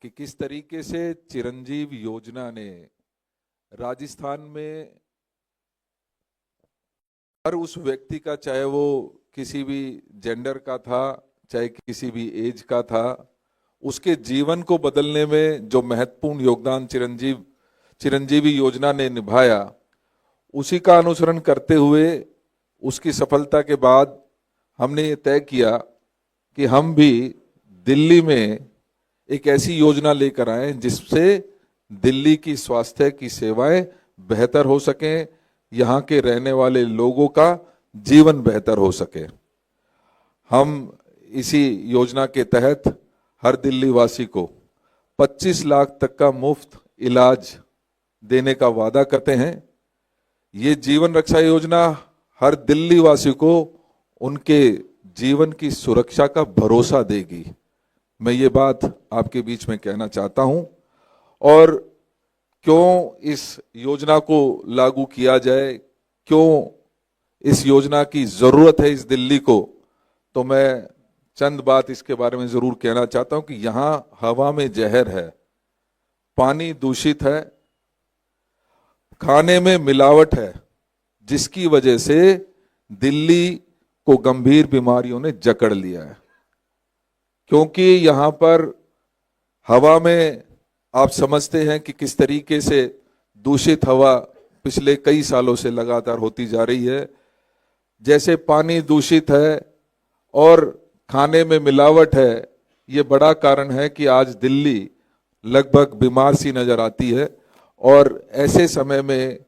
कि किस तरीके से चिरंजीव योजना ने राजस्थान में हर उस व्यक्ति का, चाहे वो किसी भी जेंडर का था, चाहे किसी भी एज का था, उसके जीवन को बदलने में जो महत्वपूर्ण योगदान चिरंजीवी योजना ने निभाया, उसी का अनुसरण करते हुए उसकी सफलता के बाद हमने ये तय किया कि हम भी दिल्ली में एक ऐसी योजना लेकर आए जिससे दिल्ली की स्वास्थ्य की सेवाएं बेहतर हो सकें, यहाँ के रहने वाले लोगों का जीवन बेहतर हो सके। हम इसी योजना के तहत हर दिल्ली वासी को 25 लाख तक का मुफ्त इलाज देने का वादा करते हैं। ये जीवन रक्षा योजना हर दिल्ली वासी को उनके जीवन की सुरक्षा का भरोसा देगी। मैं ये बात आपके बीच में कहना चाहता हूं। और क्यों इस योजना को लागू किया जाए, क्यों इस योजना की जरूरत है इस दिल्ली को, तो मैं चंद बात इसके बारे में जरूर कहना चाहता हूं कि यहां हवा में जहर है, पानी दूषित है, खाने में मिलावट है, जिसकी वजह से दिल्ली को गंभीर बीमारियों ने जकड़ लिया है। क्योंकि यहां पर हवा में आप समझते हैं कि किस तरीके से दूषित हवा पिछले कई सालों से लगातार होती जा रही है। जैसे पानी दूषित है और खाने में मिलावट है, ये बड़ा कारण है कि आज दिल्ली लगभग बीमार सी नजर आती है। और ऐसे समय में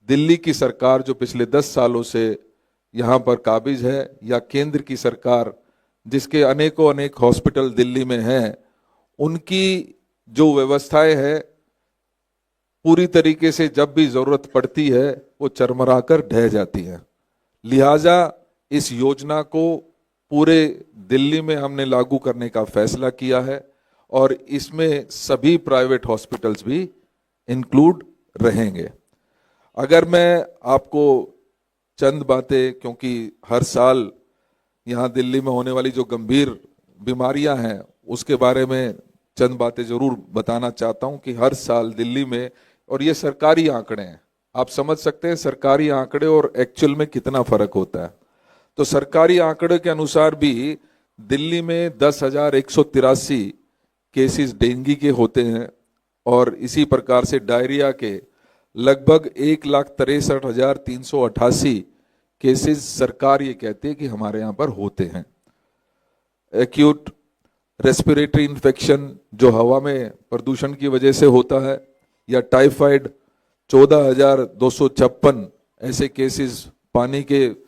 दिल्ली की सरकार जो पिछले 10 सालों से यहाँ पर काबिज है, या केंद्र की सरकार जिसके अनेकों अनेक हॉस्पिटल दिल्ली में हैं, उनकी जो व्यवस्थाएं हैं पूरी तरीके से जब भी जरूरत पड़ती है वो चरमराकर ढह जाती हैं। लिहाजा इस योजना को पूरे दिल्ली में हमने लागू करने का फैसला किया है और इसमें सभी प्राइवेट हॉस्पिटल्स भी इंक्लूड रहेंगे। अगर मैं आपको चंद बातें, क्योंकि हर साल यहाँ दिल्ली में होने वाली जो गंभीर बीमारियां हैं उसके बारे में चंद बातें जरूर बताना चाहता हूं कि हर साल दिल्ली में, और ये सरकारी आंकड़े हैं, आप समझ सकते हैं सरकारी आंकड़े और एक्चुअल में कितना फर्क होता है। तो सरकारी आंकड़े के अनुसार भी दिल्ली में 10,183 केसेस डेंगू के होते हैं और इसी प्रकार से डायरिया के लगभग 1,63,388 केसेस सरकार ये कहती है कि हमारे यहाँ पर होते हैं। एक्यूट रेस्पिरेटरी इन्फेक्शन जो हवा में प्रदूषण की वजह से होता है, या टाइफाइड 14,256 ऐसे केसेस, पानी के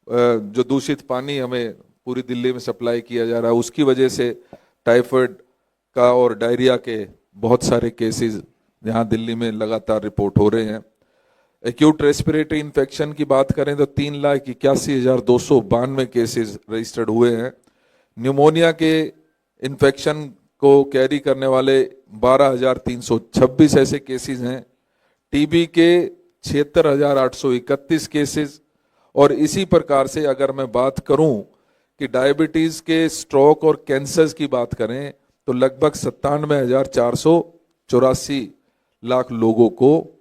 जो दूषित पानी हमें पूरी दिल्ली में सप्लाई किया जा रहा है उसकी वजह से टाइफाइड का और डायरिया के बहुत सारे केसेस यहाँ दिल्ली में लगातार रिपोर्ट हो रहे हैं। एक्यूट रेस्पिरेटरी इन्फेक्शन की बात करें तो 3,81,292 केसेस रजिस्टर्ड हुए हैं। न्यूमोनिया के इन्फेक्शन को कैरी करने वाले 12,326 ऐसे केसेस हैं। टीबी के 76,831 केसेस। और इसी प्रकार से अगर मैं बात करूं कि डायबिटीज के, स्ट्रोक और कैंसर की बात करें तो लगभग 97,484 लाख लोगों को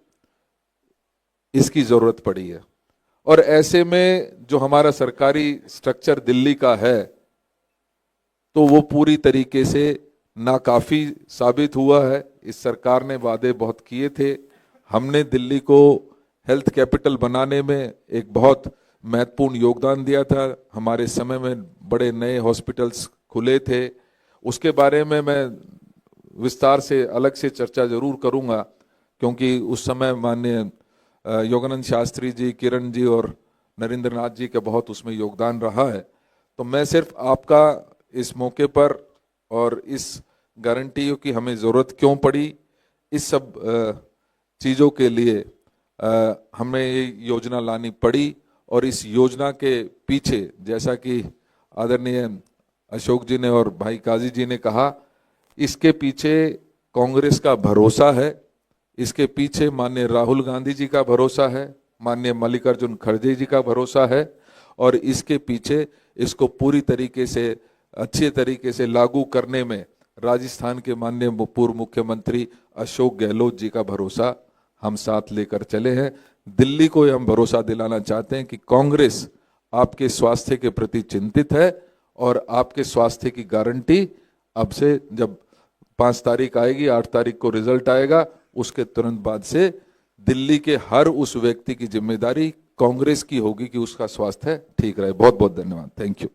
इसकी जरूरत पड़ी है। और ऐसे में जो हमारा सरकारी स्ट्रक्चर दिल्ली का है तो वो पूरी तरीके से नाकाफी साबित हुआ है। इस सरकार ने वादे बहुत किए थे, हमने दिल्ली को हेल्थ कैपिटल बनाने में एक बहुत महत्वपूर्ण योगदान दिया था। हमारे समय में बड़े नए हॉस्पिटल्स खुले थे, उसके बारे में मैं विस्तार से अलग से चर्चा जरूर करूंगा, क्योंकि उस समय माननीय योगानंद शास्त्री जी, किरण जी और नरेंद्र नाथ जी का बहुत उसमें योगदान रहा है। तो मैं सिर्फ आपका इस मौके पर और इस गारंटी की हमें ज़रूरत क्यों पड़ी, इस सब चीज़ों के लिए हमें ये योजना लानी पड़ी। और इस योजना के पीछे, जैसा कि आदरणीय अशोक जी ने और भाई काजी जी ने कहा, इसके पीछे कांग्रेस का भरोसा है, इसके पीछे माननीय राहुल गांधी जी का भरोसा है, माननीय मल्लिकार्जुन खड़गे जी का भरोसा है, और इसके पीछे इसको पूरी तरीके से अच्छे तरीके से लागू करने में राजस्थान के माननीय पूर्व मुख्यमंत्री अशोक गहलोत जी का भरोसा हम साथ लेकर चले हैं। दिल्ली को हम भरोसा दिलाना चाहते हैं कि कांग्रेस आपके स्वास्थ्य के प्रति चिंतित है और आपके स्वास्थ्य की गारंटी अब से, जब 5 तारीख आएगी, 8 तारीख को रिजल्ट आएगा, उसके तुरंत बाद से दिल्ली के हर उस व्यक्ति की जिम्मेदारी कांग्रेस की होगी कि उसका स्वास्थ्य ठीक रहे। बहुत बहुत धन्यवाद। Thank you.